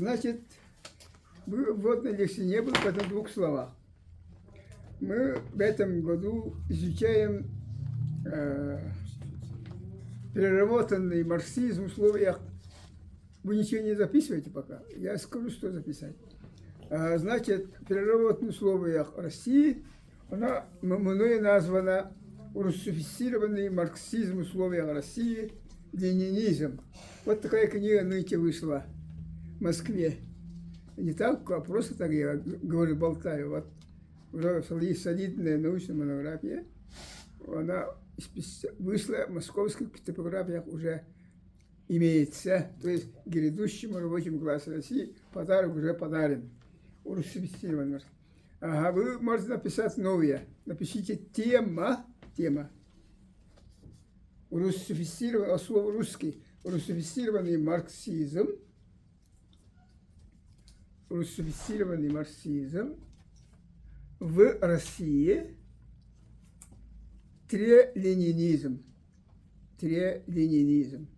Значит, вводной лекции не было, поэтому в двух словах. Мы в этом году изучаем переработанный марксизм в условиях. Вы ничего не записываете пока? Я скажу, что записать. Значит, переработанный в условиях России, она мной названа русифицированный марксизм в условиях России, ленинизм. Вот такая книга нынче вышла в Москве. Не так, а просто так я говорю, болтаю. Вот уже солидная научная монография. Она вышла в московских типографиях, уже имеется. То есть грядущему рабочему классу России подарок уже подарен. Русифицированный. Ага, вы можете написать новое. Напишите тема. Русифицированный, слово русский. Русифицированный марксизм. Русифицированный марксизм в России. Ленинизм. Ленинизм.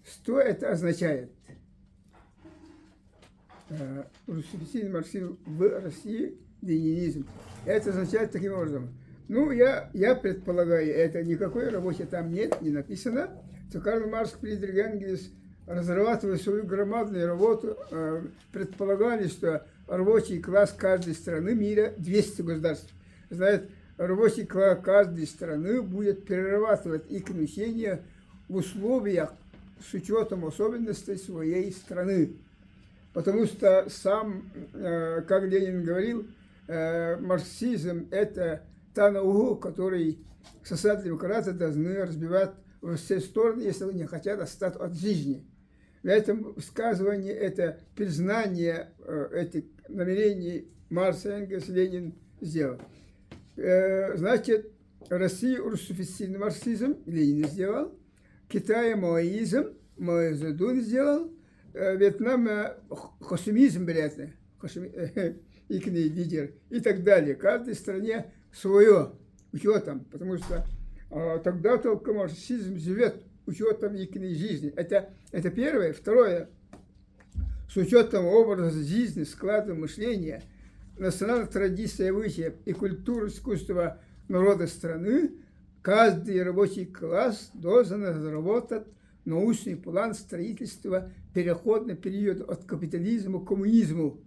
Что это означает? Русифицированный марксизм в России, ленинизм. Это означает таким образом. Ну, я предполагаю, это никакой работе там нет, не написано, что Карл Маркс, Фридрих Энгельс, разрабатывая свою громадную работу, предполагали, что рабочий класс каждой страны мира, 200 государств, знает, рабочий класс каждой страны будет перерабатывать их мышление в условиях с учетом особенностей своей страны. Потому что сам, как Ленин говорил, марксизм – это та наука, которую социал-демократы должны разбивать во все стороны, если они хотят остаться от жизни. В этом высказывании это признание этих намерений Маркса, Энгельса, Ленин сделал. Значит, Россия русифицированный марксизм, Ленин сделал, Китай маоизм, Мао Цзэдун сделал, Вьетнам хошимизм, вероятно, их лидер и так далее. Каждой стране свое учетом, потому что тогда только марксизм живет учетом их жизни. Это первое. Второе, с учетом образа жизни, склада мышления, национальной традиции, обычаев и культуры, искусства народа страны, каждый рабочий класс должен разработать научный план строительства переходного периода от капитализма к коммунизму.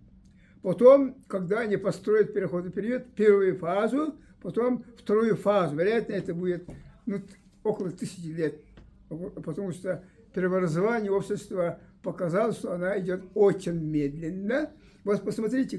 Потом, когда они построят переходный период, первую фазу, потом вторую фазу. Вероятно, это будет около 1000 лет, потому что преобразование общества показало, что она идет очень медленно. Вот посмотрите,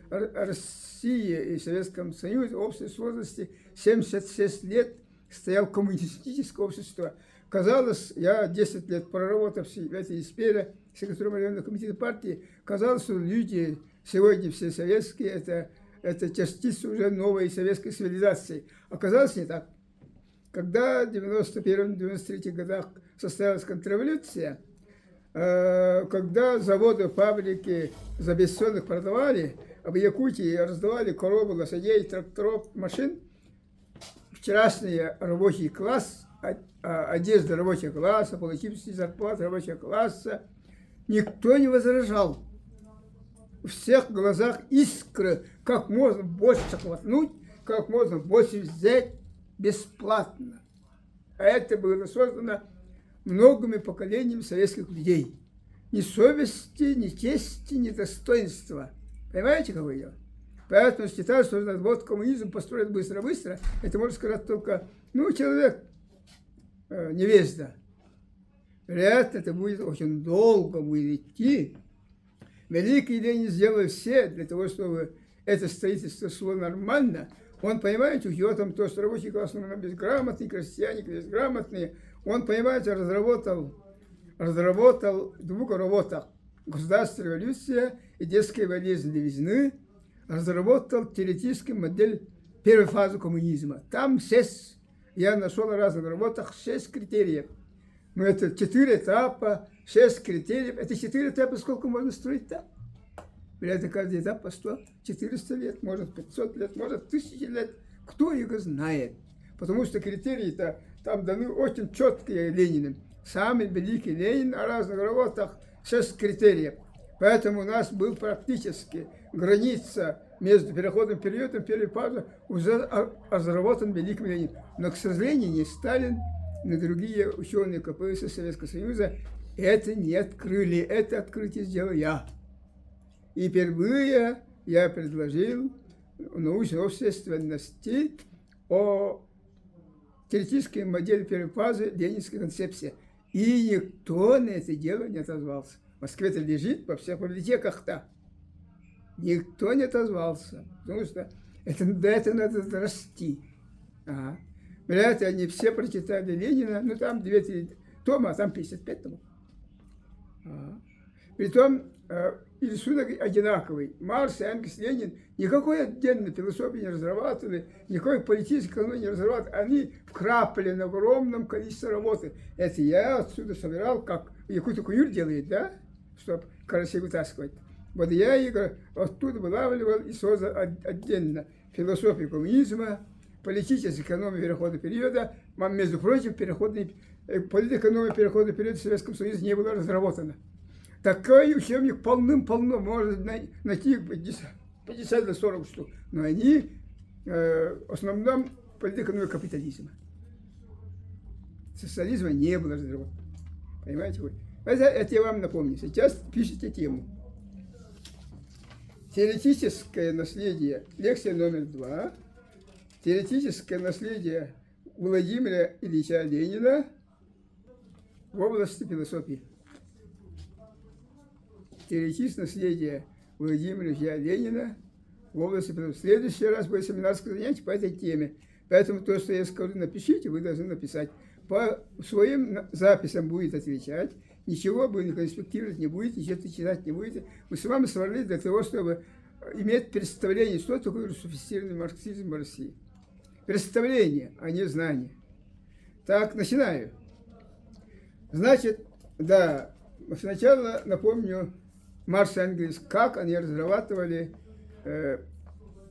Россия и Советском Союзе в общей сложности 76 лет стоял коммунистическое общество. Казалось, я 10 лет проработав в этой сфере, секретарем районного комитета партии, казалось, что люди сегодня все советские, это частица уже новой советской цивилизации. Оказалось не так. Когда в 91-93 годах состоялась контрреволюция, когда заводы, фабрики за бессонных продавали, а в Якутии раздавали коровы, лошадей, тракторов, машин, вчерашний рабочий класс, одежда рабочего класса, получившие зарплаты рабочего класса, никто не возражал. У всех в глазах искры, как можно больше хватнуть, как можно больше взять бесплатно. А это было создано многими поколениями советских людей. Ни совести, ни чести, ни достоинства. Понимаете, какое дело? Поэтому считаю, что вот коммунизм построить быстро-быстро, это можно сказать только, человек невежда. Вероятно, это будет очень долго будет идти. Великий Ленин сделал все для того, чтобы это строительство шло нормально. Он, понимаете, учетом то, что рабочий класс безграмотный, крестьяне безграмотные, он, понимаете, разработал в двух работах «Государственная революция» и «Детская болезнь левизны», разработал теоретическую модель первой фазы коммунизма. Там 6, я нашел в разных работах 6 критериев. Но это 4 этапа, 6 критериев. Это 4 этапа, сколько можно строить так? Вероятно, каждый этап по 400 лет, может 500 лет, может 1000 лет. Кто его знает? Потому что критерии-то там даны очень четкие Лениным. Самый великий Ленин о разных работах 6 критериев. Поэтому у нас был практически граница между переходным периодом, первой фазы уже разработан великим Лениным. Но, к сожалению, ни Сталин, ни другие ученые КПСС Советского Союза это не открыли. Это открытие сделал я. И впервые я предложил научной общественности о теоретической модели первой фазы ленинской концепции. И никто на это дело не отозвался. В Москве это лежит во всех библиотеках-то. Никто не отозвался. Потому что до этого надо расти. Ага. Вряд ли они все прочитали Ленина. Ну, там 2-3 тома, а там 55 томов. Ага. Притом и рисунок одинаковый. Маркс, Энгельс, Ленин никакой отдельной философии не разрабатывали, никакой политической экономии не разрабатывали. Они вкрапали на огромном количестве работы. Это я отсюда собирал, как Якут Куюр делает, да? Чтобы карасей вытаскивать. Вот я их оттуда вылавливал и создал отдельно философию коммунизма, политическая экономия переходного периода. Между прочим, политэкономия переходного периода в Советском Союзе не была разработана. Такой учебник полным-полно, можно найти 50 до 40 штук. Но они в основном политэкономия капитализма. Социализма не было разработано. Понимаете вы? Это я вам напомню. Сейчас пишите тему. Теоретическое наследие. Лекция номер 2. Теоретическое наследие Владимира Ильича Ленина в области философии. Теоретическое наследие Владимира Ильича Ленина в области философии. В следующий раз будет семинарское занятие по этой теме. Поэтому то, что я скажу, напишите, вы должны написать. По своим записям будет отвечать. Ничего вы не конспектировать не будете, ничего читать не будете. Мы с вами собрались для того, чтобы иметь представление, что такое русифицированный марксизм в России. Представление, а не знание. Так, начинаю. Значит, да, сначала напомню Маркс и Энгельс, как они разрабатывали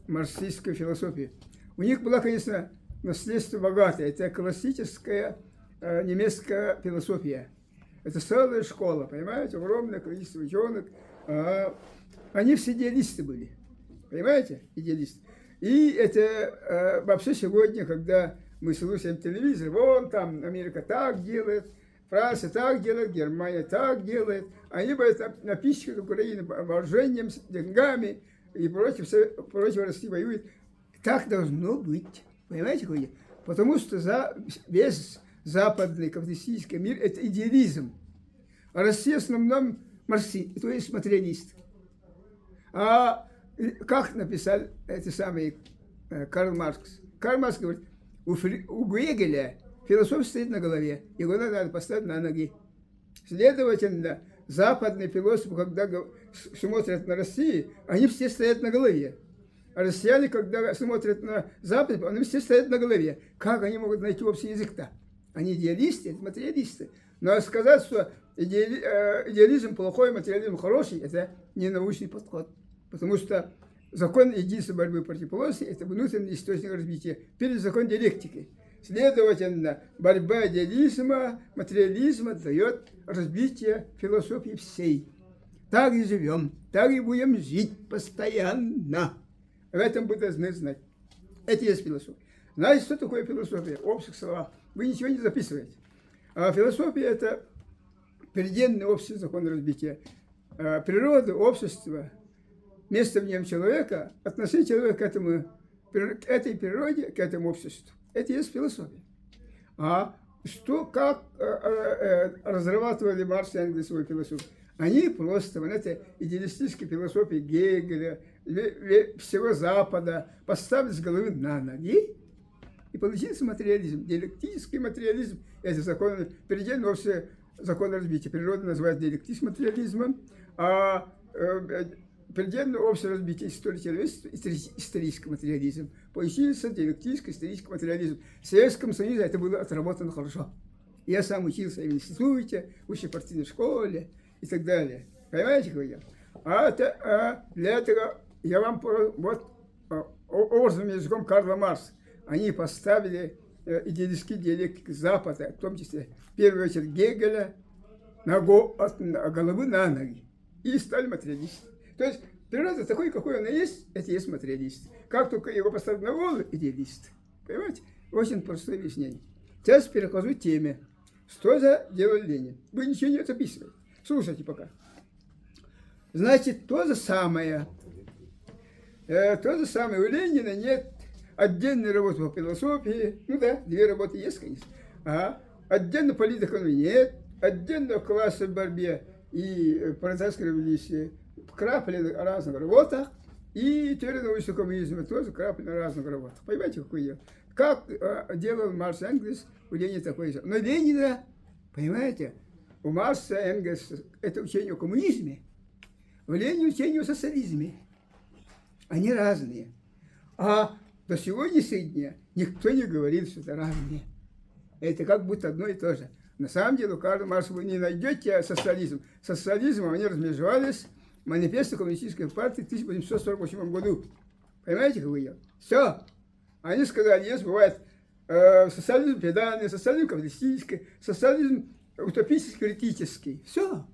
марксистскую философию. У них была, конечно, наследство богатое. Это классическая немецкая философия. Это целая школа, понимаете? Огромное количество ученых. Они все идеалисты были. Понимаете? Идеалисты. И это вообще сегодня, когда мы слушаем телевизор, вон там Америка так делает, Франция так делает, Германия так делает. Они напичкают Украину вооружением, деньгами и против России воюют. Так должно быть. Понимаете, какое? Потому что весь западный капиталистический мир – это идеализм. А Россия в основном марксист, то есть материалист. А как написал это самый Карл Маркс? Карл Маркс говорит, у Гегеля философия стоит на голове, его надо поставить на ноги. Следовательно, западные философы, когда смотрят на Россию, они все стоят на голове. А россияне, когда смотрят на Запад, они все стоят на голове. Как они могут найти общий язык-то? Они идеалисты, это материалисты. Но сказать, что идеализм плохой, материализм хороший, это не научный подход. Потому что закон единства борьбы противоположностей – это внутренний источник развития перед законом диалектики. Следовательно, борьба идеализма, материализма дает развитие философии всей. Так и живем, так и будем жить постоянно. В этом вы должны знать. Это есть философия. Знаете, что такое философия? В общих словах. Вы ничего не записываете. А философия – это предельный общий закон развития. Природа, общество, место в нем человека, отношение человека к этой природе, к этому обществу. Это и есть философия. А как разрабатывали Маркс и Энгельс свою философию? Они просто, вот этой идеалистической философии Гегеля, всего Запада, поставили с головы на ноги, и получился материализм. Диалектический материализм – это закон, предельно общий закон развития. Природа называет диалектическим материализмом, а предельно общее развитие истории человечества – исторический материализм. Получился диалектический исторический материализм. В Советском Союзе это было отработано хорошо. Я сам учился в институте, в общепартийной школе и так далее. Понимаете, как я? Для этого я вам образным языком Карла Маркса. Они поставили идеалистический диалектик Запада, в том числе, в первую очередь, Гегеля, от головы на ноги. И стали материалисты. То есть природа такой, какой она есть, это и есть материалист. Как только его поставят на голову, идеалист. Понимаете? Очень простое объяснение. Сейчас перехожу к теме. Что за дело Ленин? Вы ничего не записываете. Слушайте пока. Значит, то же самое. У Ленина нет отдельной работы по философии. Ну да, 2 работы есть, конечно. Отдельно политэкономии нет. Отдельно класса в борьбе и пролетарской революции. Крапли на разных работах. И теория научного коммунизма тоже крапли на разных работах. Понимаете, какое дело? Как делал Маркс и Энгельс, у Ленина такое же. Но Ленина, понимаете, у Маркса и Энгельса это учение о коммунизме, у Ленина учение о социализме. Они разные. А до сегодняшнего дня никто не говорит, что это разные. Это как будто одно и то же. На самом деле, у каждого Маркса вы не найдете социализм. Социализмом они размежевались в манифесте Коммунистической партии в 1848 году. Понимаете, как я? Все. Они сказали, есть, бывает социализм педальный, социализм капиталистический, социализм утопический-критический. Все.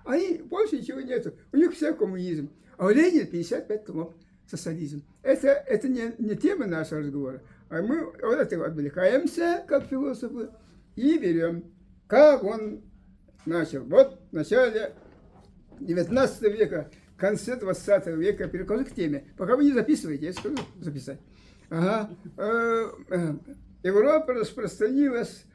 Они, больше ничего нету. У них все коммунизм. А у Ленина 55 томов социализм. Это не тема нашего разговора. А мы от этого отвлекаемся, как философы, и берем, как он начал. Вот в начале 19 века, в конце 20 века, перехожу к теме. Пока вы не записываете, я скажу записать. Европа распространилась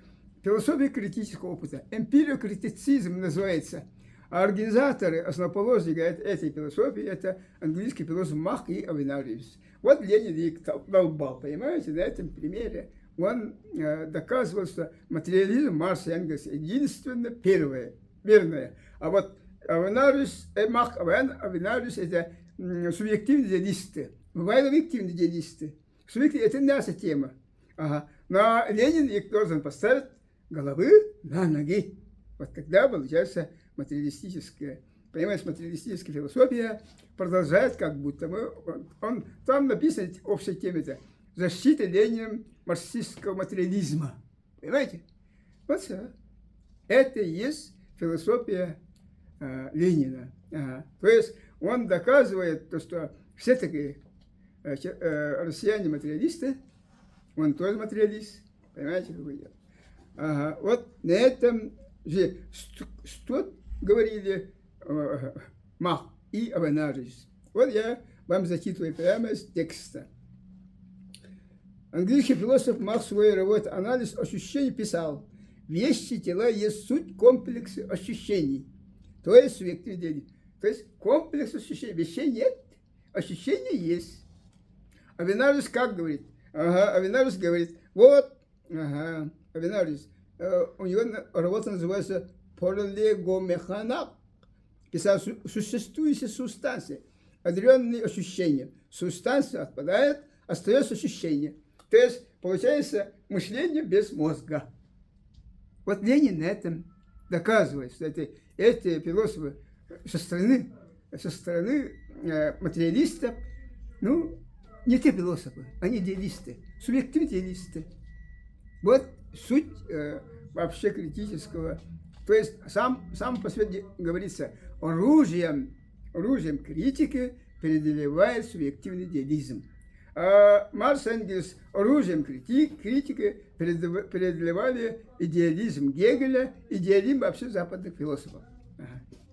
философия критического опыта. Эмпириокритицизм называется. А организаторы, основоположники этой философии, это английский философ Мах и Авенариус. Вот Ленин их долбал, понимаете, на этом примере. Он доказывал, что материализм Маркса и Энгельса единственно первое, верное. А вот Авенариус, Мах Авенариус это субъективные идеалисты. Бывают объективные идеалисты. Субъективные, это наша тема. Но Ленин их должен поставить головы на ноги. Вот тогда получается материалистическая, понимаете, материалистическая философия продолжает как будто там написано в общей теме-то защита Лениным марксистского материализма. Понимаете? Вот все. Это и есть философия Ленина. То есть он доказывает то, что все такие россияне материалисты, он тоже материалист. Понимаете, какое дело? Вот на этом же, что говорили Мах и Авенариус. Вот я вам зачитываю прямо из текста. Английский философ Мах в своей работе «Анализ ощущений» писал: «Вещи, тела есть суть комплекса ощущений». То есть субъективный делитель. То есть комплекс ощущений. Вещей нет, ощущения есть. Авенариус как говорит? Авенариус говорит, вот, Авенариус, у него работа называется «Полигомеханак». Писал существующие субстанции, одаренные ощущения. Субстанция отпадает, остается ощущение. То есть получается мышление без мозга. Вот Ленин на этом доказывает, что эти философы со стороны материалистов, ну, не те философы, они идеалисты, субъективные идеалисты. Вот суть вообще критического. То есть сам по себе говорится, оружием критики преодолевает субъективный идеализм. А Маркс и Энгельс оружием критики преодолевали идеализм Гегеля, идеализм вообще западных философов.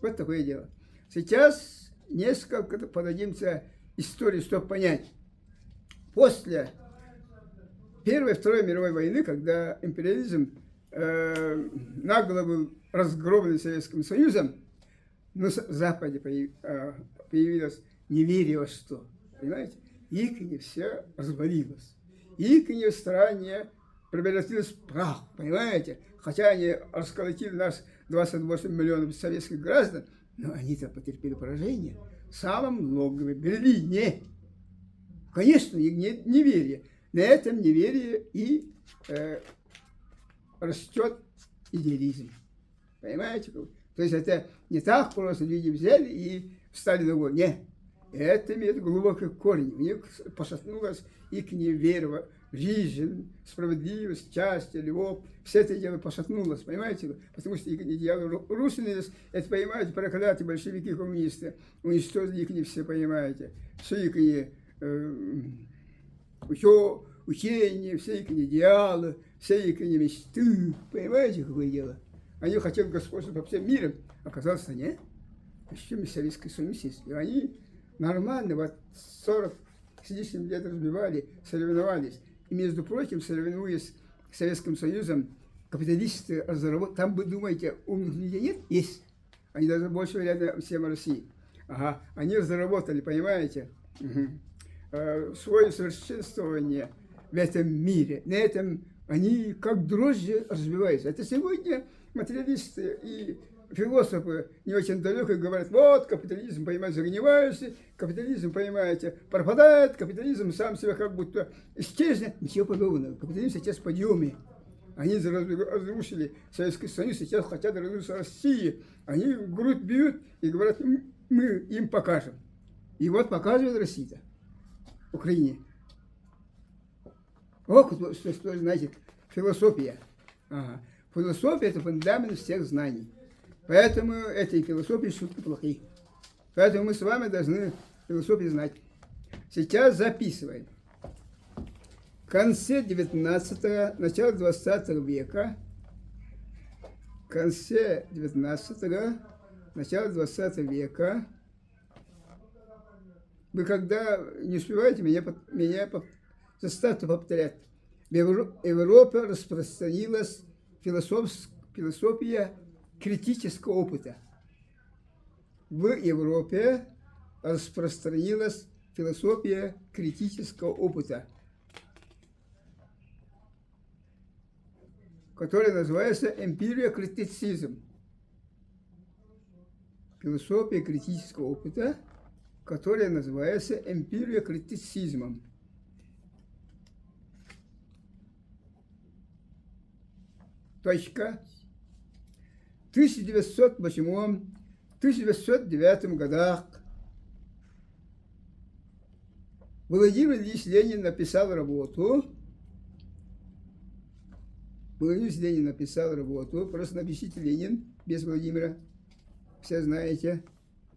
Вот такое дело. Сейчас несколько подадимся истории, чтобы понять. После Первой и Второй мировой войны, когда империализм нагло был разгромлен Советским Союзом, на Западе появилось неверие во что. Понимаете? Их все развалилось. Их в стране превратилось в прах. Понимаете? Хотя они расколотили нас 28 миллионов советских граждан, но они-то потерпели поражение. В самом логове Берлине. Конечно, их нет неверия. На этом неверие и растет идеализм. Понимаете? То есть это не так просто люди взяли и встали на голову. Нет. Это имеет глубокий корень. У них пошатнулась их невера жизнь, справедливость, счастье, любовь, все это дело пошатнулось, понимаете? Потому что их идеалы рушились, это, понимаете, проклятые большевики, коммунисты, уничтожили их не все, понимаете? Все их учения, все их идеалы, все их мечты, понимаете, какое дело? Они хотели господствовать по всем мирам, оказалось, нет. Еще Советский Союз есть. И они нормально, вот 40 с лишним лет разбивали, соревновались. И, между прочим, соревнуясь с Советским Союзом, капиталисты разработали. Там, вы думаете, умных людей нет? Есть. Они даже больше рядом всем России. Ага. Они разработали, понимаете, свое совершенствование в этом мире. На этом они как дрожжи развиваются. Это сегодня материалисты и философы не очень далеко говорят, вот, капитализм, понимаете, загнивается, капитализм, понимаете, пропадает, капитализм сам себя как будто исчезнет. Ничего подобного. Капитализм сейчас в подъеме. Они разрушили Советский Союз, сейчас хотят разрушить Россию. Они в грудь бьют и говорят, мы им покажем. И вот показывает Россия, Украине. Ох, что значит философия. Ага. Философия – это фундамент всех знаний. Поэтому этой философии шутки плохие. Поэтому мы с вами должны философию знать. Сейчас записываем. В конце 19-го, начало 20 века, в конце 19-го, начало 20 века, вы когда не успеваете, меня заставьте повторять. В Европе распространилась философия критического опыта. В Европе распространилась философия критического опыта, которая называется эмпириокритицизм. Философия критического опыта, которая называется эмпириокритицизмом. Точка. В 1908-1909 годах Владимир Ильич Ленин написал работу. Владимир Ильич Ленин написал работу. Просто напишите Ленин без Владимира. Все знаете.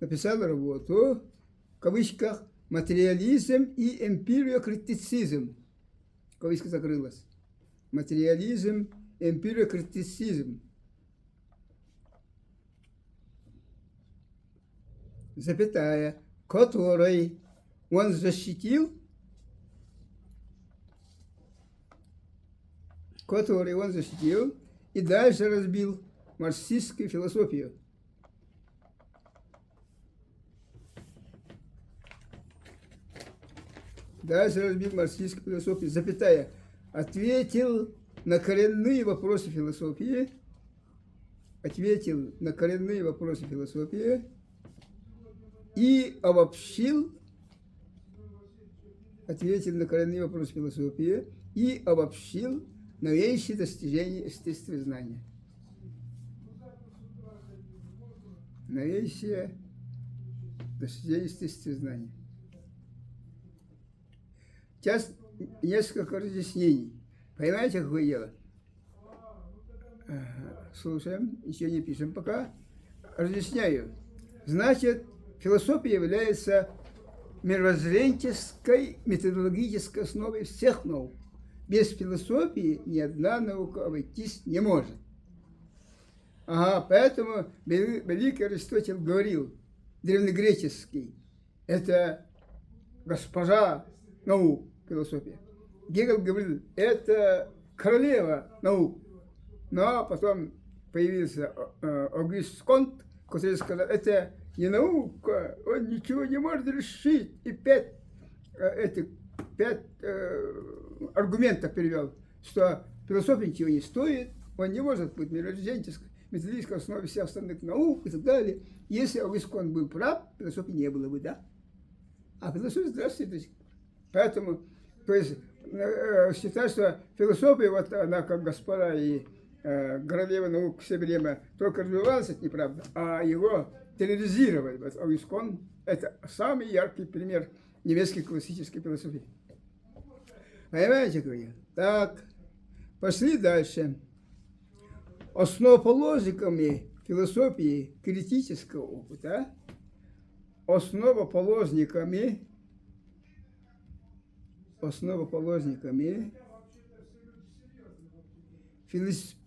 Написал работу, в кавычках, «Материализм и эмпириокритицизм». Кавычка закрылась. Материализм, эмпириокритицизм. Запятая, который он защитил, и дальше разбил марксистскую философию. Дальше разбил марксистскую философию, запятая, ответил на коренные вопросы философии, и обобщил новейшие достижения естествознания. Новейшие достижения естествознания. Сейчас несколько разъяснений. Понимаете, какое дело? Слушаем, еще не пишем пока. Разъясняю. Значит, философия является мировоззренческой, методологической основой всех наук. Без философии ни одна наука обойтись не может. Поэтому великий Аристотель говорил, древнегреческий, это госпожа наук, философия. Гегель говорил, это королева наук. Но потом появился Огюст Конт, который сказал, это не наука, он ничего не может решить. И пять аргументов перевел, что философия ничего не стоит, он не может быть мировоззренческой, методической основой всех остальных наук и так далее. Если Огюст Конт был прав, философии не было бы, да? А философия здравствует до сих пор. Поэтому, то есть, считать, что философия, вот она как госпожа и королева наук все время только развивалась, это неправда, а его терроризировали. Вот Огюст Конт – это самый яркий пример немецкой классической философии. Понимаете, как я? Так, пошли дальше. Основоположниками философии критического опыта, основоположниками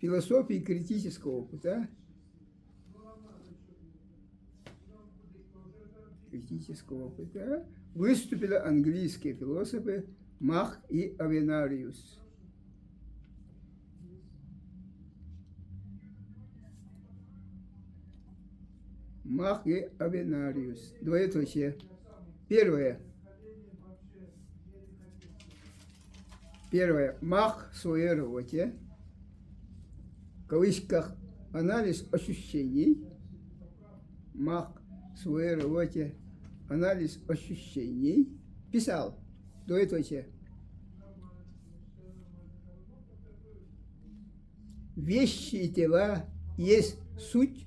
философии критического опыта, выступили английские философы Мах и Авенариус. Мах и Авенариус. Двоеточие. Первое. Мах в своей работе, в кавычках, анализ ощущений. Мах в своей работе, анализ ощущений, писал, двоеточие. Вещи и тела есть суть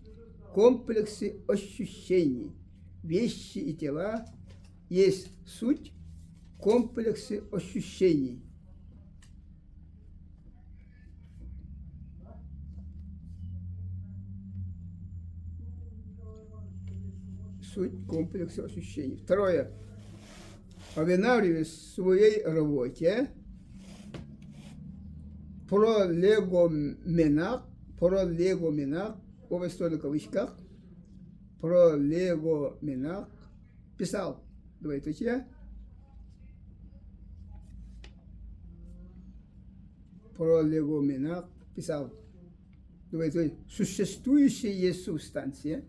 комплексы ощущений. Вещи и тела есть суть комплексы ощущений. Суть комплекса ощущений. Второе. Авенариус в своей работе пролегоменах, оба стороны в кавычках, пролегоменах, писал, двоеточие, пролегоменах, писал, двоеточие, существующая есть субстанция,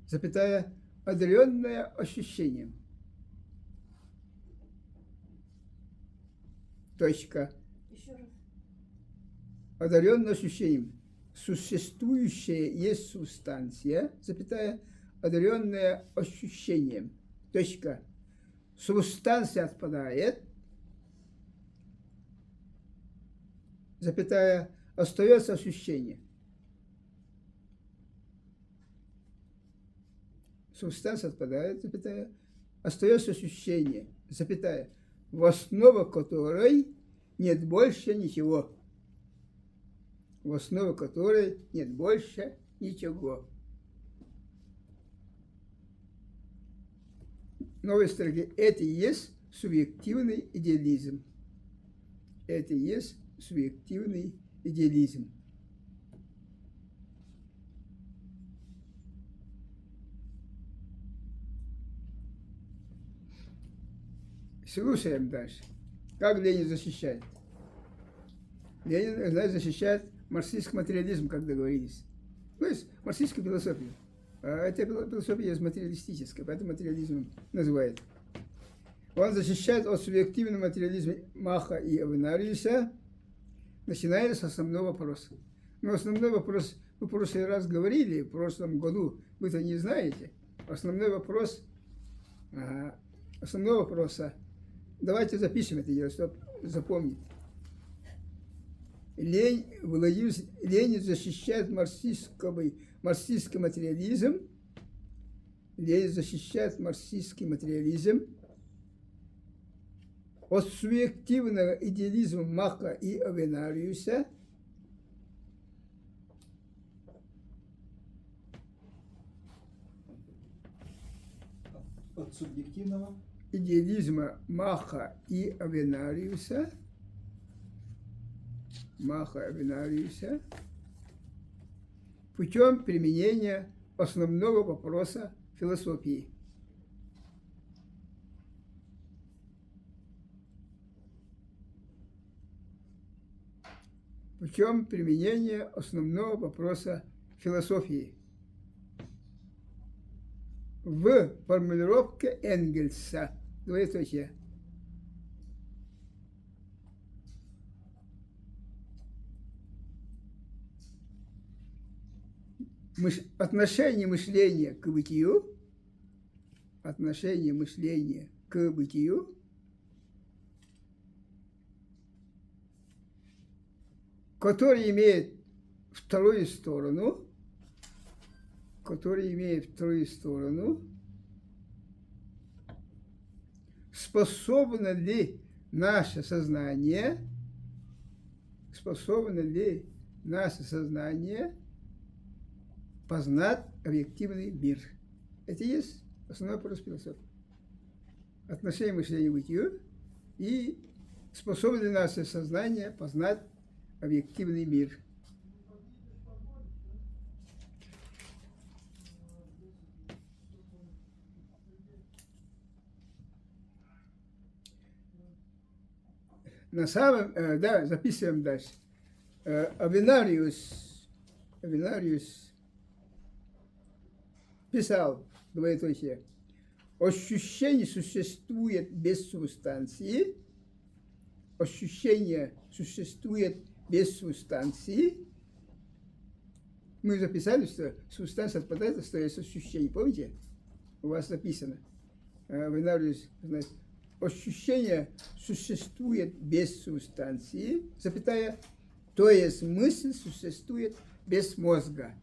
запятая, одаренная ощущением. Точка. Еще раз. Одаренная ощущением. Существующая есть субстанция, запятая, одаренная ощущением. Точка. Субстанция отпадает, запятая, остается ощущение. Субстанция отпадает, запятая, остается ощущение, запятая, в основе которой нет больше ничего. В основе которой нет больше ничего. Новые строки. Это и есть субъективный идеализм. Это и есть субъективный идеализм. Слушаем дальше. Как Ленин защищает? Ленин, значит, защищает марксистский материализм, как договорились. То есть марксистскую философию. А эта философия есть материалистическая, поэтому материализмом называют. Он защищает от субъективного материализма Маха и Авенариуса, начиная с основного вопроса. Но основной вопрос, мы в прошлый раз говорили, в прошлом году, вы-то не знаете. Основной вопрос, основного вопроса, давайте запишем это дело, чтобы запомнить. Ленин защищает марксистский материализм. Ленин защищает марксистский материализм от субъективного идеализма Маха и Авенариуса, от субъективного идеализма Маха и Авенариуса, путем применения основного вопроса философии. Путем применения основного вопроса философии. В формулировке Энгельса, двоеточие, отношение мышления к бытию, который имеет вторую сторону, способно ли наше сознание познать объективный мир. Это и есть основной вопрос философии. Отношение мышления к бытию и способно ли наше сознание познать объективный мир. На самом, да, записываем дальше. Авенариус писал, двоеточие, ощущение существует без субстанции, Мы записали, что субстанция отпадает, остается ощущение. Помните? У вас записано. Авенариус, значит, ощущение существует без субстанции, запятая, то есть мысль существует без мозга.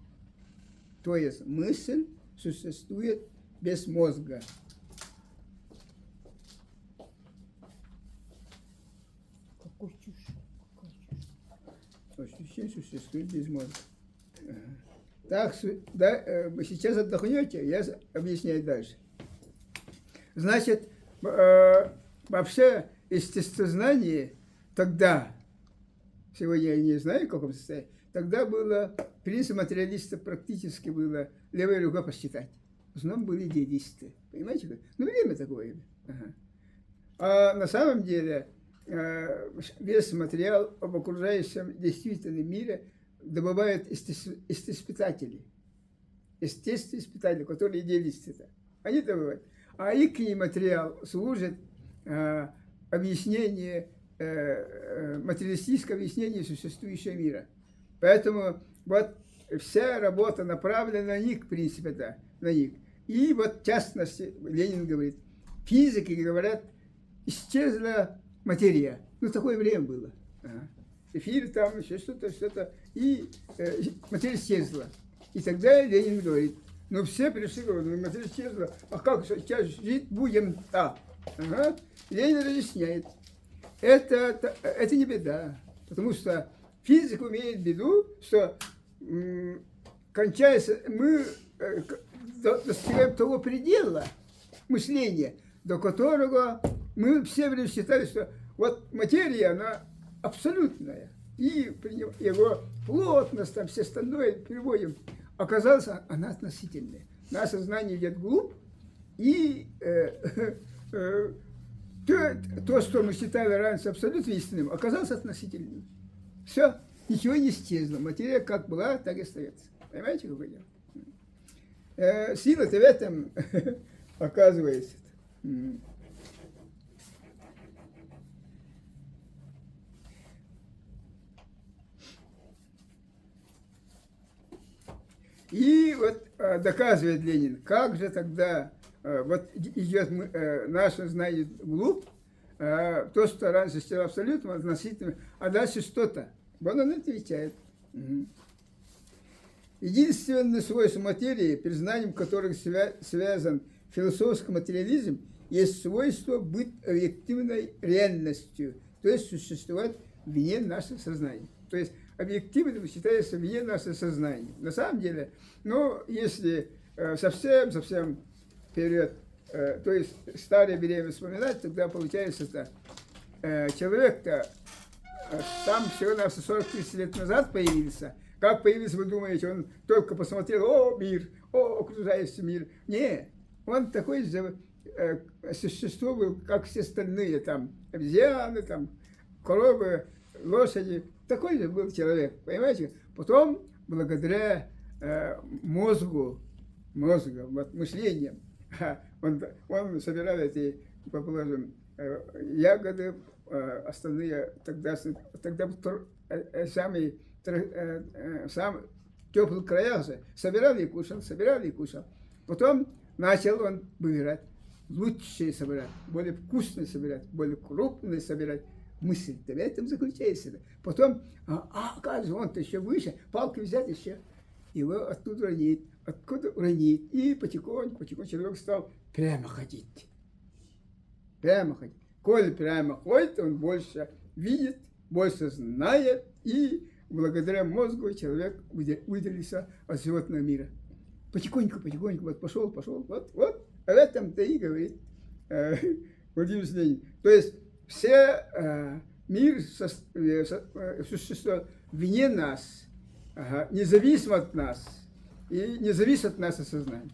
То есть мысль существует без мозга. Какой чушь? Ощущение существует без мозга. Так, да, вы сейчас отдохнете, я объясняю дальше. Значит, вообще естествознание тогда, сегодня я не знаю, в каком состоянии, тогда было, принцип материалиста практически было левой рукой посчитать. В основном были идеалисты. Понимаете? Ну, время такое. Ага. А на самом деле весь материал об окружающем действительном мире добывают естествоиспытатели, которые идеалисты-то. Они добывают. А их материал служит материалистическое объяснение существующего мира. Поэтому вот вся работа направлена на них, в принципе, да, на них. И вот в частности, Ленин говорит, физики говорят, исчезла материя. Ну, такое время было. Эфир там, еще что-то, и материя исчезла. И тогда Ленин говорит, ну, все пришли, говорят, ну, материя исчезла, а как сейчас жить будем так? Ага. Ленин разъясняет, это не беда, потому что физик имеет в виду, что кончается, мы достигаем того предела мышления, до которого мы все время считали, что вот материя, она абсолютная, и его плотность, там все остальное переводим, оказалось, она относительная. Наше знание идет вглубь, и то, что мы считали раньше абсолютно истинным, оказалось относительным. Все, ничего не исчезло. Материя как была, так и остается. Понимаете, какое дело? Сила-то в этом оказывается. И вот доказывает Ленин, как же тогда вот идет наше знание вглубь, то, что раньше стало абсолютным, относительным, а дальше что-то. Вот он отвечает. Единственное свойство материи, признанием которых связан философский материализм, есть свойство быть объективной реальностью, то есть существовать вне нашего сознания. То есть объективным считается вне нашего сознания. На самом деле, ну, если совсем вперед, то есть старое время вспоминать, тогда получается так. Человек-то сам всего-навсего 40-30 лет назад появился. Как появился, вы думаете, он только посмотрел, о, мир, о, окружающий мир. Не, он такой же существо был, как все остальные, там, обезьяны, там, коровы, лошади. Такой же был человек, понимаете? Потом, благодаря мозгу, вот, мышлению, он собирал эти, положим, ягоды, остальные, тогда самый теплых краях же, собирал и кушал. Потом начал он выбирать, лучшие собирать, более вкусные собирать, более крупные собирать. Мысль-то в этом заключается. Потом, как же он-то еще выше, палки взять еще, его оттуда уронить, откуда уронить. И потихоньку человек стал прямо ходить. Прямо ходить. Коль прямо ходит, он больше видит, больше знает, и благодаря мозгу человек выделился от животного мира. Потихоньку, потихоньку, вот пошел, вот, об этом-то и говорит Владимир Ленин. То есть все мир существует вне нас, независимо от нас, и не зависит от нас осознания.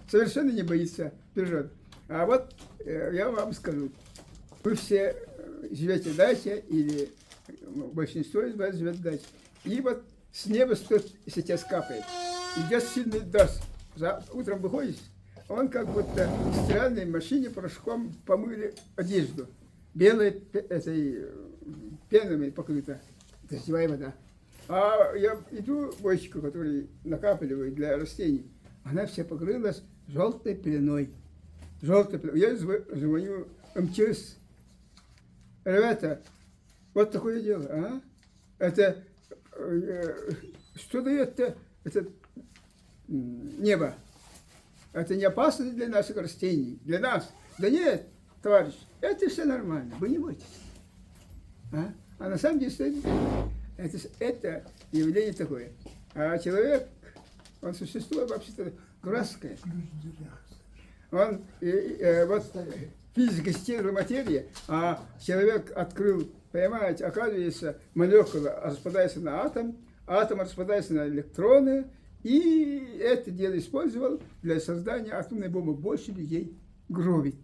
Совершенно не боится природы. А вот я вам скажу, вы все живете даче, или большинство из вас живет даче. И вот с неба что-то сейчас капает. Идет сильный дождь. Утром выходишь, он как будто в стиральной машине порошком помыли одежду. Белой этой пеной покрыта дождевая вода. А я иду в бочку, который накапливает для растений, она вся покрылась желтой пеленой. Желтой пеленой. Я звоню МЧС. Ребята, вот такое дело, а? Это что дает это небо? Это не опасно для наших растений, для нас. Да нет, товарищ, это все нормально, вы не бойтесь. А на самом деле, это явление такое. А человек, он существует вообще-то дурацкое. Он, вот физика стержня материи, а человек открыл, понимаете, оказывается, молекула распадается на атом, атом распадается на электроны, и это дело использовал для создания атомной бомбы. Больше людей гробит.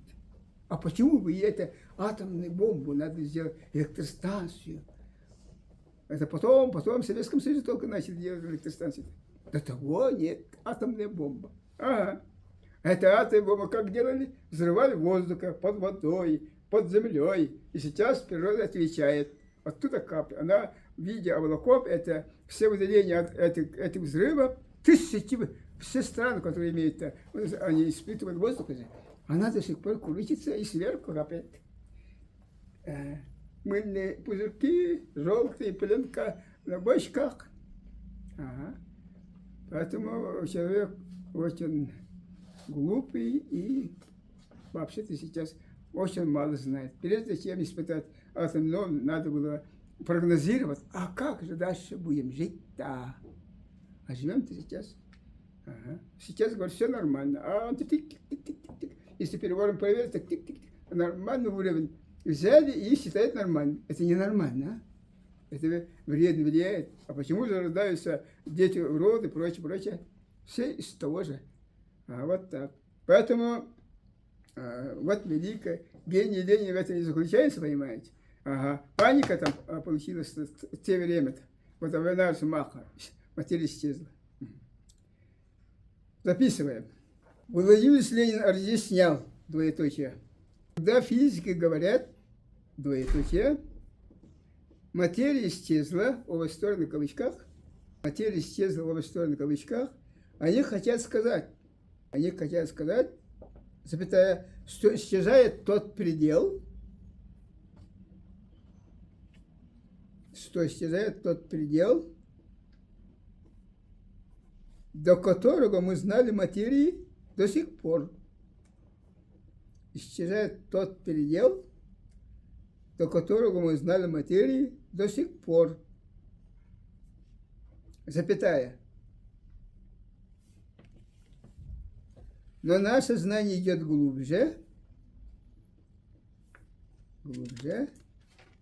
А почему бы это атомную бомбу надо сделать электростанцию? Это потом в Советском Союзе только начали делать электростанцию. До того нет, атомная бомба. Ага. Это атомная бомба как делали? Взрывали воздуха под водой, под землей. И сейчас природа отвечает. Оттуда капля. Она в виде облаков, это все выделения от этих взрывов, тысячи, все страны, которые имеют, они испытывают воздух, она до сих пор крутится и сверху капает. Мыльные пузырьки, желтые пеленка на бочках. Ага. Поэтому человек очень глупый и вообще-то сейчас очень мало знает. Прежде чем испытать атомную, надо было прогнозировать, а как же дальше будем жить-то? А живем-то сейчас. Ага. Сейчас, говорят, все нормально. А тик-тик-тик-тик-тик. Если переворим проверить, так тик-тик-тик. Нормальный уровень. Взяли и считают нормально. Это ненормально. Это вредно влияет. А почему же рождаются дети уроды, прочее? Все из того же. Вот так. Поэтому вот великое гений Ленина в этом и заключается, понимаете? Ага. Паника там получилась в те время. Вот война Маха. Материя исчезла. Записываем. Владимир Ленин разъяснял, двоеточие. Когда физики говорят, двоеточие, материя исчезла, оба стороны в кавычках, материя исчезла, оба стороны в кавычках, они хотят сказать, запятая, что исчезает тот предел, до которого мы знали материи до сих пор. Исчезает тот предел, до которого мы знали материи до сих пор. Запятая. Но наше знание идет глубже,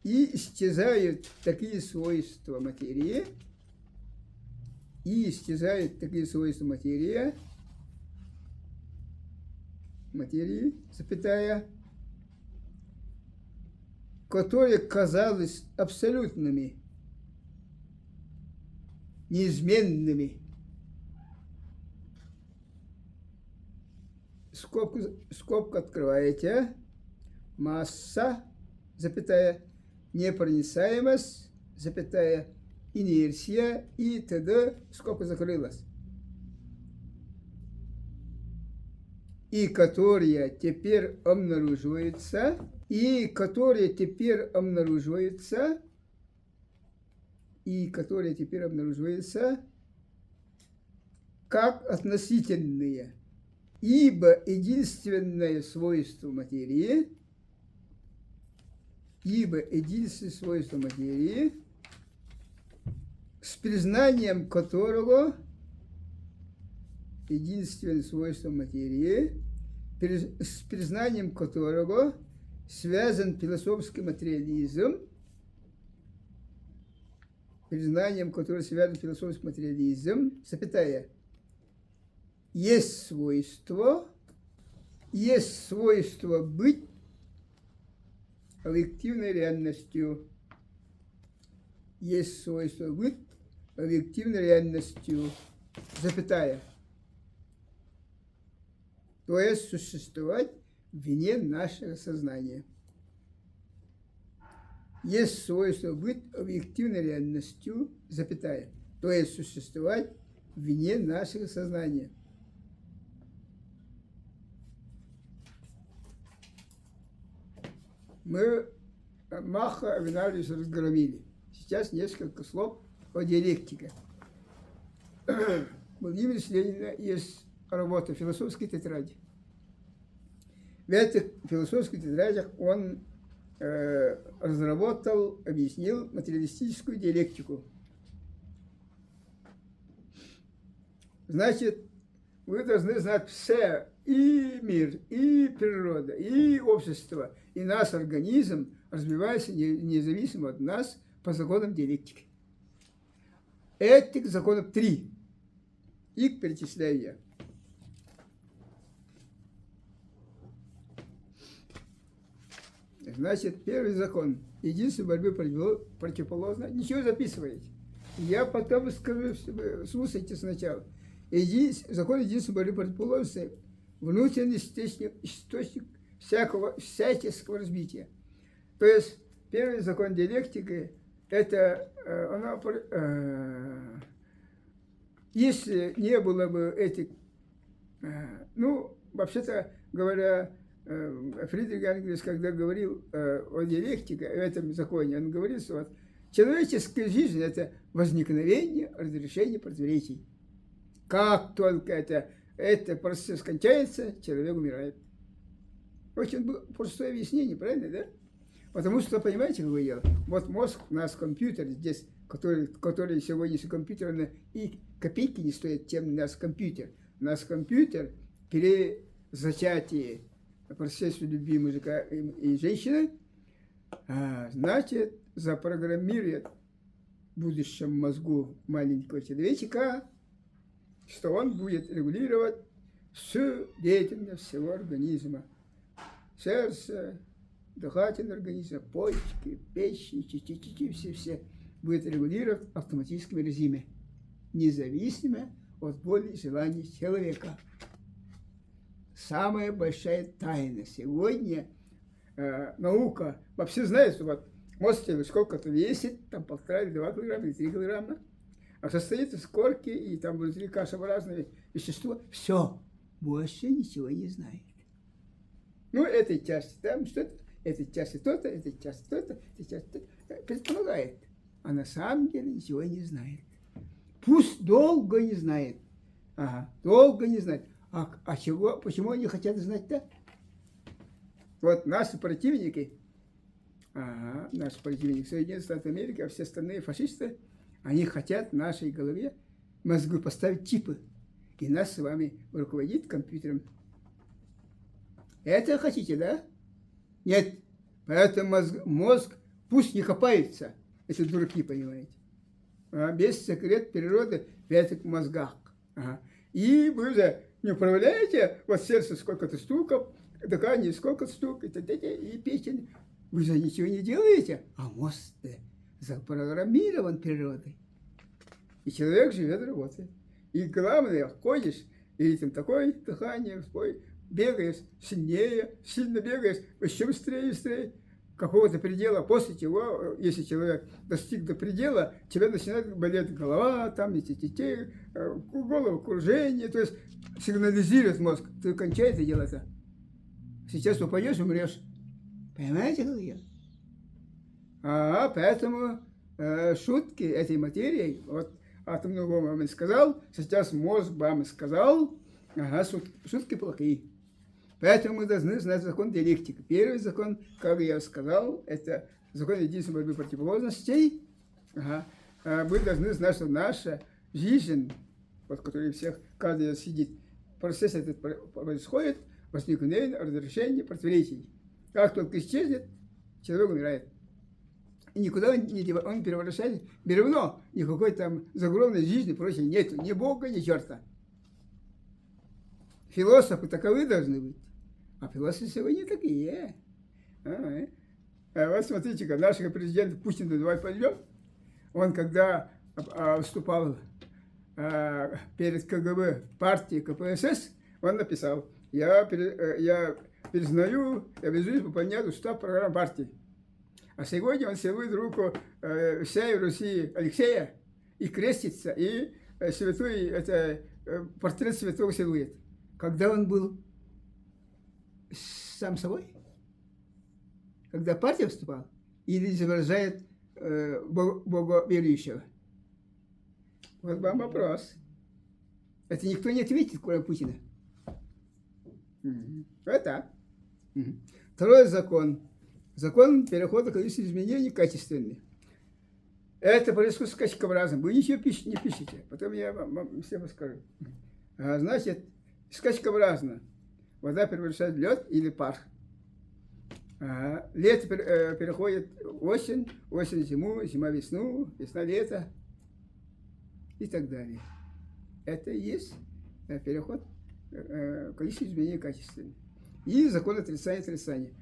и исчезают такие свойства материи, запятая, которые казались абсолютными, неизменными. Скобку открываете. Масса, запятая, непроницаемость, запятая, инерция и т.д. Скобка закрылась. И которые теперь обнаруживаются, как относительные. Ибо единственное свойство материи ибо единственное свойство материи, с признанием которого единственное свойство материи, с признанием которого связан философский материализм, признанием которого связан философский материализм, запятая, есть свойство быть объективной реальностью. Есть свойство быть объективной реальностью, запятая. То есть существовать вне нашего сознания. Есть свойство быть объективной реальностью, запятая. То есть существовать вне нашего сознания. Мы Маха Авинарис разгромили. Сейчас несколько слов о диалектике. Владимира Ленина есть работа «Философской тетради». В этих философских тетрадях он разработал, объяснил материалистическую диалектику. Значит, вы должны знать все, и мир, и природа, и общество, и наш организм развивается независимо от нас по законам диалектики. Этих законов 3. Их перечисляю я. Значит, первый закон. Единственная борьбы противоположна. Ничего записываете. Я потом скажу, слушайте сначала. Закон единственной борьбы противоположности – внутренний источник всяческого развития. То есть, первый закон диалектики – это если не было бы этих, вообще-то говоря, Фридрих Энгельс, когда говорил о диалектике, о этом законе, он говорил, что вот, человеческая жизнь – это возникновение, разрешение противоречий. Как только этот процесс кончается, человек умирает. Очень простое объяснение, правильно, да? Потому что, понимаете, какое дело? Вот мозг, у нас компьютер здесь, который сегодня, если компьютер и копейки не стоит, чем у нас компьютер. У нас компьютер при зачатии процесса любви мужика и женщины, значит, запрограммирует в будущем мозгу маленького человечка, что он будет регулировать всю деятельность всего организма. Сердце, дыхательный организм, почки, печень, все будет регулировать в автоматическом режиме, независимо от воли и желаний человека. Самая большая тайна сегодня наука вообще знает, что вот мозг сколько-то весит, там 1,5 или 2 килограмма или 3 килограмма, а состоит из корки и там внутри кашеобразные вещества. Все, больше ничего не знает. Этой части там что-то, этой части то-то, этой части то-то, этой части то-то. Предполагает, а на самом деле ничего не знает. Пусть долго не знает. Долго не знает. А чего? Почему они хотят знать-то? Вот наши противники, Соединенные Штаты Америки, а все остальные фашисты, они хотят в нашей голове, мозгу поставить чипы и нас с вами руководить компьютером. Это хотите, да? Нет. Поэтому мозг пусть не копается, если дураки, понимаете. Весь секрет природы в этих мозгах. И вы же не управляете, вот сердце сколько-то стуков, дыхание сколько-то стук, и печень. Вы же ничего не делаете, а мозг запрограммирован природой. И человек живет, работает. И главное, ходишь, и там такое дыхание, бегаешь сильнее, сильно бегаешь, еще быстрее, какого-то предела, после чего, если человек достиг до предела, тебя начинает болеть голова, там, головокружение, то есть сигнализирует мозг, ты кончай это дело-то. Сейчас упадешь, умрешь. Понимаете, как я? Поэтому шутки этой материи, вот атомную бомбу вам сказал, сейчас мозг вам сказал, шутки плохие. Поэтому мы должны знать закон диалектики. Первый закон, как я сказал, это закон единства борьбы противоположностей. Ага. Мы должны знать, что наша жизнь, вот, в которой всех, каждый сидит, процесс этот происходит, возникновение, разрешение противоречий. Как только исчезнет, человек умирает. И никуда он не девается, он превращается в бревно, никакой там загробной жизни прочей нету, ни Бога, ни черта. Философы таковы должны быть, а философы сегодня такие. Вот смотрите-ка, нашего президента Путина, давай пойдем. Он когда выступал перед КГБ партии КПСС, он написал: я признаю, я обязуюсь выполнять устав программ партии. А сегодня он целует руку всей Руси Алексея и крестится, и святой, это портрет святого целует. Когда он был сам собой? Когда партия выступала? Или изображает боговерующего? Вот вам вопрос. Это никто не ответит, кроме Путина. Вот так. Второй закон. Закон перехода количества изменений качественный. Это происходит скачкообразно. Вы ничего не пишете. Потом я вам всем расскажу. Значит, скачкообразно. Вода превращает в лед или пар. Лето переходит в осень, осень в зиму, зима в весну, весна лето и так далее. Это и есть переход количества изменений качественных. И закон отрицания.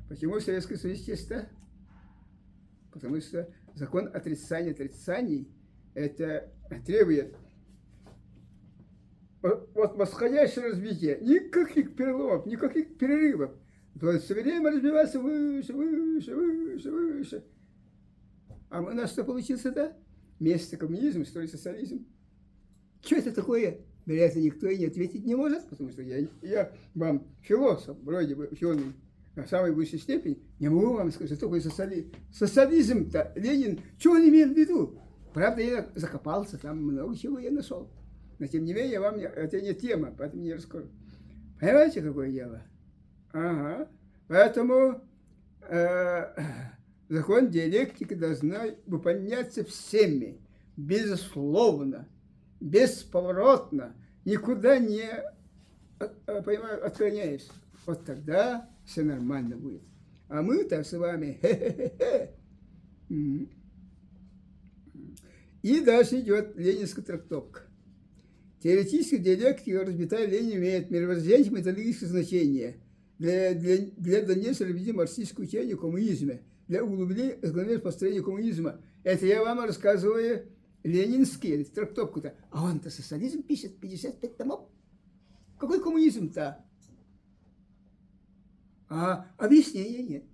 Почему в Советском Союзе чисто? Потому что закон отрицаний это требует вот восходящее развитие, никаких переломов, никаких перерывов. То есть все время развиваться выше. А у нас что получился, да? Вместо коммунизма строить социализм. Что это такое? На это никто и не ответить не может, потому что я вам философ, вроде бы ученый, на самой высшей степени, не могу вам сказать, что такое социализм. Социализм-то, Ленин, что он имел в виду? Правда, я закопался, там много чего я нашел. Но тем не менее, вам это не тема, поэтому не расскажу. Понимаете, какое дело? Ага. Поэтому закон диалектики должна выполняться всеми, безусловно, бесповоротно, никуда не отклоняешься. Вот тогда все нормально будет. А мы-то с вами И дальше идет ленинская трактовка. Теоретическая диалектика разбитая Ленин имеет мировоззрение методическое значение для дальнейшего развития марксистского учения о коммунизме, для углубления построения коммунизма. Это я вам рассказываю ленинский, трактовку-то. А он-то социализм пишет 55 томов. Какой коммунизм-то? Объяснения нет.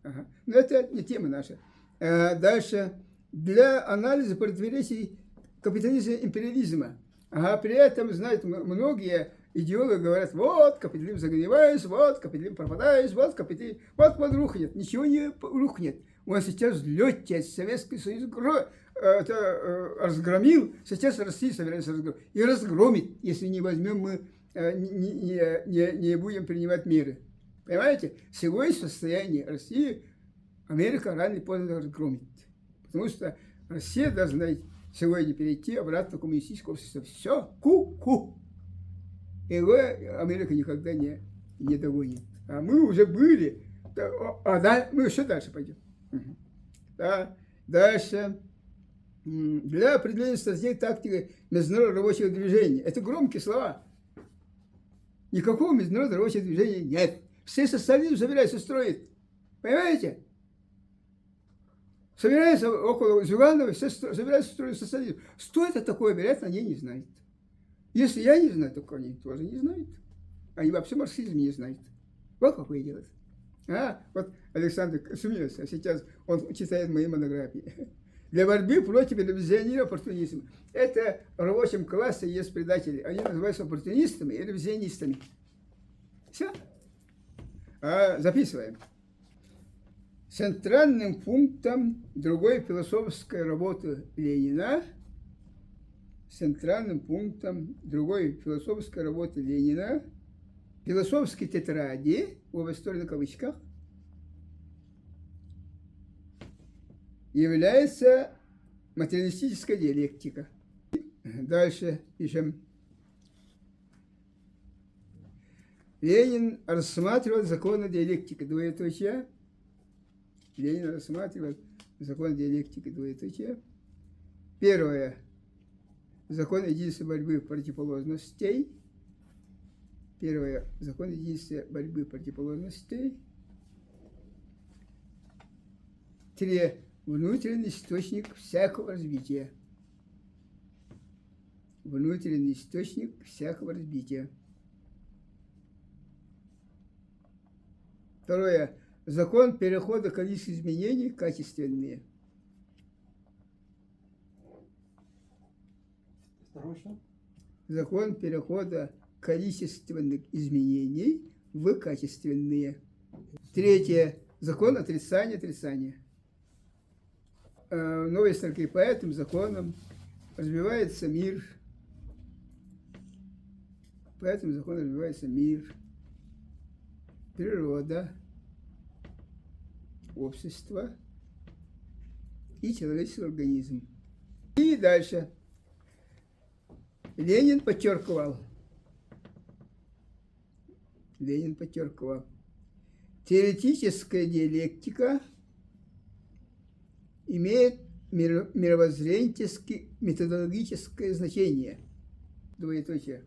Ага. Но это не тема наша. Дальше. Для анализа противоречий капитализма и империализма. При этом, знаете, многие идеологи говорят: вот капитализм загнивает, вот капитализм пропадает, вот капитализм, вот рухнет. Ничего не рухнет. Он сейчас взлете, Советский Союз разгромил, сейчас Россия собирается разгромить. И разгромит, если не возьмем мы, не будем принимать меры. Понимаете? Сегодня состояние России Америка рано или поздно разгромит. Потому что Россия должна сегодня перейти обратно в коммунистическое общество. Все, ку-ку. И его Америка никогда не догонит. А мы уже были. Мы еще дальше пойдем. Да. Дальше. Для определения стратегии тактики международного рабочего движения. Это громкие слова. Никакого международного рабочего движения нет. Все социализм собираются строить. Понимаете? Собираются около Зюганова, все собираются строить социализм. Что это такое, вероятно, они не знают. Если я не знаю, то они тоже не знают. Они вообще марксизм не знают. Вот какое дело. Вот Александр смеется. Сейчас он читает мои монографии. Для борьбы против ревизионера оппортунизма. Это в рабочем классе есть предатели. Они называются оппортунистами и ревизионистами. Все. Записываем. Центральным пунктом другой философской работы Ленина является Философские тетради, обе стороны в кавычках, является материалистическая диалектика. Дальше пишем. Ленин рассматривал законы диалектики, двоеточие. Ленин рассматривал закон диалектики, двоеточие. Первое. Закон единства борьбы противоположностей. Первое. Закон единства борьбы противоположностей. 3. Внутренний источник всякого развития. Внутренний источник всякого развития. Второе. Закон перехода количества изменений качественные. Второе что? Закон перехода количественных изменений в качественные. Третье. Закон отрицания. В новой строке по этим законам развивается мир. По этим законам развивается мир, природа, общество и человеческий организм. И дальше. Ленин подчеркивал, теоретическая диалектика имеет мировоззренчески-методологическое значение. Двоеточие.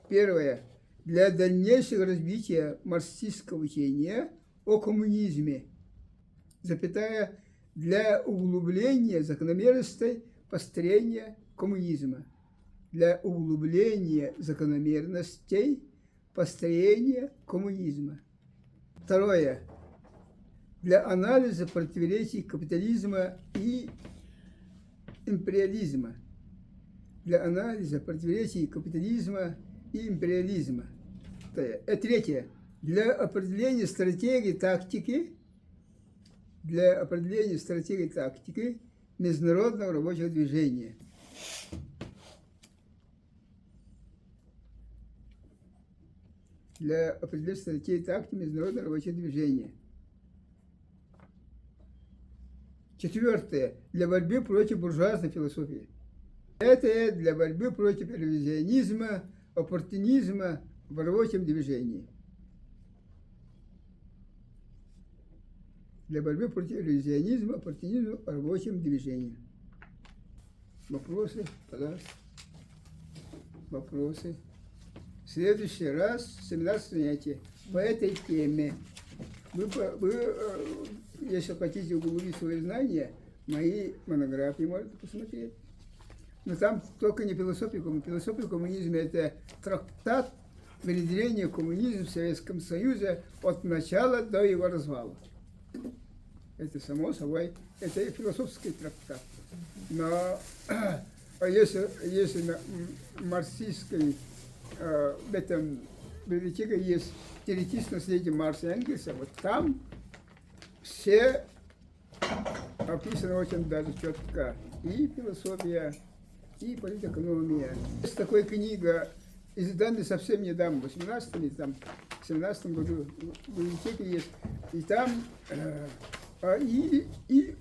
Первое. Для дальнейшего развития марксистского учения о коммунизме, запятая, для углубления закономерностей построения коммунизма. Для углубления закономерностей построения коммунизма. Второе. Для анализа противоречий капитализма и империализма. Для анализа противоречий капитализма и империализма. Третье. Для определения стратегии тактики международного рабочего движения. Для определения стратегии тактики международного рабочего движения. Четвертое. Для борьбы против буржуазной философии. Это для борьбы против ревизионизма, оппортунизма в рабочем движении. Для борьбы против ревизионизма, оппортунизма в рабочем движении. Вопросы, пожалуйста. Вопросы. В следующий раз, 17 занятие по этой теме. Вы, если хотите углубить свои знания, мои монографии можете посмотреть. Но там только не философия коммунизма, это трактат внедрения коммунизма в Советском Союзе от начала до его развала. Это само собой, это и философский трактат. Но если на марксистской в этом библиотеке есть теоретическое наследие Маркса и Энгельса, вот там все описано очень даже четко. И философия, и политэкономия. Есть такая книга, изданная совсем недавно, в 18 или там, 17 году в библиотеке есть. И там, и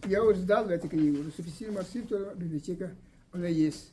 я уже сдал эту книгу. Русифицированная марксизм, библиотека, она есть.